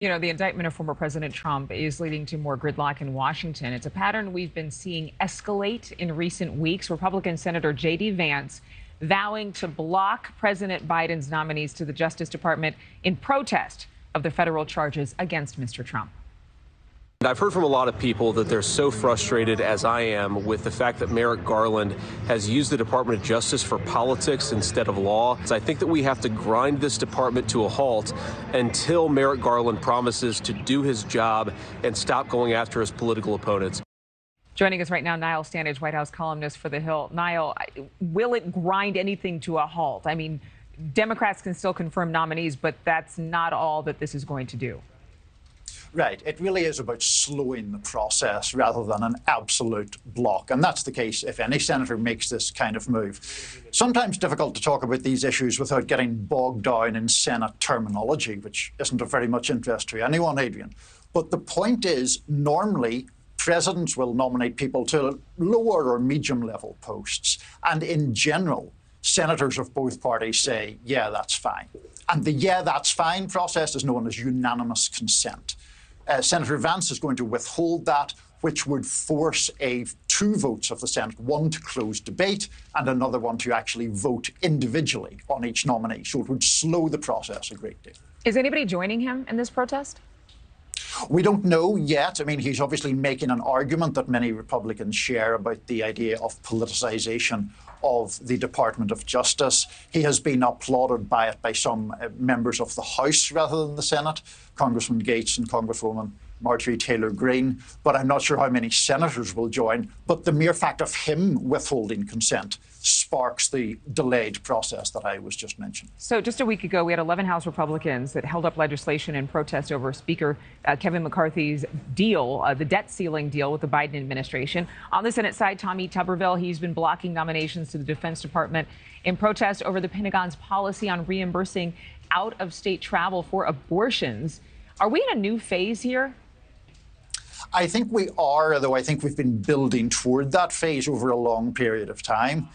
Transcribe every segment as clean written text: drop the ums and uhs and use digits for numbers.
You know, the indictment of former President Trump is leading to more gridlock in Washington. It's a pattern we've been seeing escalate in recent weeks. Republican Senator J.D. Vance vowing to block President Biden's nominees to the Justice Department in protest of the federal charges against Mr. Trump. I've heard from a lot of people that they're so frustrated, as I am, with the fact that Merrick Garland has used the Department of Justice for politics instead of law. So I think that we have to grind this department to a halt until Merrick Garland promises to do his job and stop going after his political opponents. Joining us right now, Niall Stanage, White House columnist for The Hill. Niall, will it grind anything to a halt? I mean, Democrats can still confirm nominees, but that's not all that this is going to do. Right. It really is about slowing the process rather than an absolute block. And that's the case if any senator makes this kind of move. Sometimes difficult to talk about these issues without getting bogged down in Senate terminology, which isn't of very much interest to anyone, Adrienne. But the point is, normally, presidents will nominate people to lower or medium level posts. And in general, senators of both parties say, yeah, that's fine. And the yeah, that's fine process is known as unanimous consent. Senator Vance is going to withhold that, which would force two votes of the Senate, one to close debate and another one to actually vote individually on each nominee. So it would slow the process a great deal. Is anybody joining him in this protest? We don't know yet. I mean, he's obviously making an argument that many Republicans share about the idea of politicization of the Department of Justice. He has been applauded by it by some members of the House rather than the Senate, Congressman Gates and Congresswoman Marjorie Taylor Greene, but I'm not sure how many senators will join. But the mere fact of him withholding consent sparks the delayed process that I was just mentioning. So just a week ago, we had 11 House Republicans that held up legislation in protest over Speaker Kevin McCarthy's deal, the debt ceiling deal with the Biden administration. On the Senate side, Tommy Tuberville, he's been blocking nominations to the Defense Department in protest over the Pentagon's policy on reimbursing out-of-state travel for abortions. Are we in a new phase here? I think we are, though I think we've been building toward that phase over a long period of time.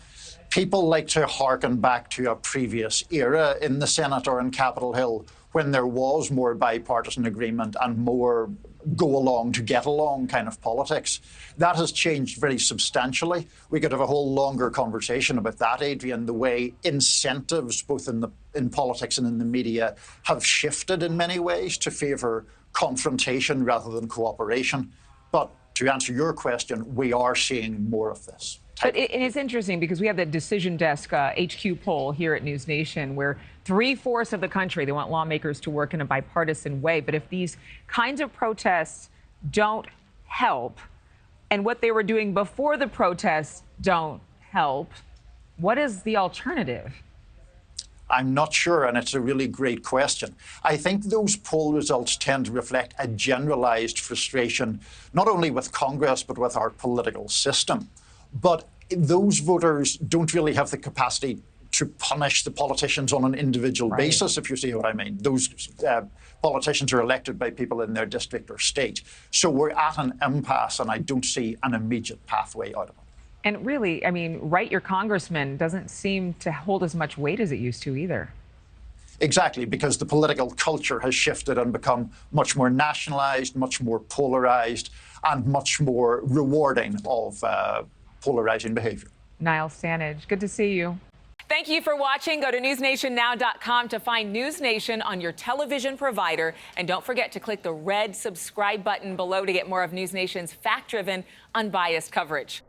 People like to hearken back to a previous era in the Senate or in Capitol Hill when there was more bipartisan agreement and more go along to get along kind of politics. That has changed very substantially. We could have a whole longer conversation about that, Adrienne, the way incentives, both in politics and in the media, have shifted in many ways to favour confrontation rather than cooperation. But to answer your question, we are seeing more of this. But it's interesting because we have the Decision Desk HQ poll here at NewsNation where 3/4 of the country, they want lawmakers to work in a bipartisan way. But if these kinds of protests don't help and what they were doing before the protests don't help, what is the alternative? I'm not sure, and it's a really great question. I think those poll results tend to reflect a generalized frustration, not only with Congress, but with our political system. But those voters don't really have the capacity to punish the politicians on an individual basis, if you see what I mean. Those politicians are elected by people in their district or state. So we're at an impasse, and I don't see an immediate pathway out of it. And really, I mean, write your congressman doesn't seem to hold as much weight as it used to either. Exactly, because the political culture has shifted and become much more nationalized, much more polarized, and much more rewarding of polarizing behavior. Niall Stanage, good to see you. Thank you for watching. Go to newsnationnow.com to find NewsNation on your television provider. And don't forget to click the red subscribe button below to get more of NewsNation's fact-driven, unbiased coverage.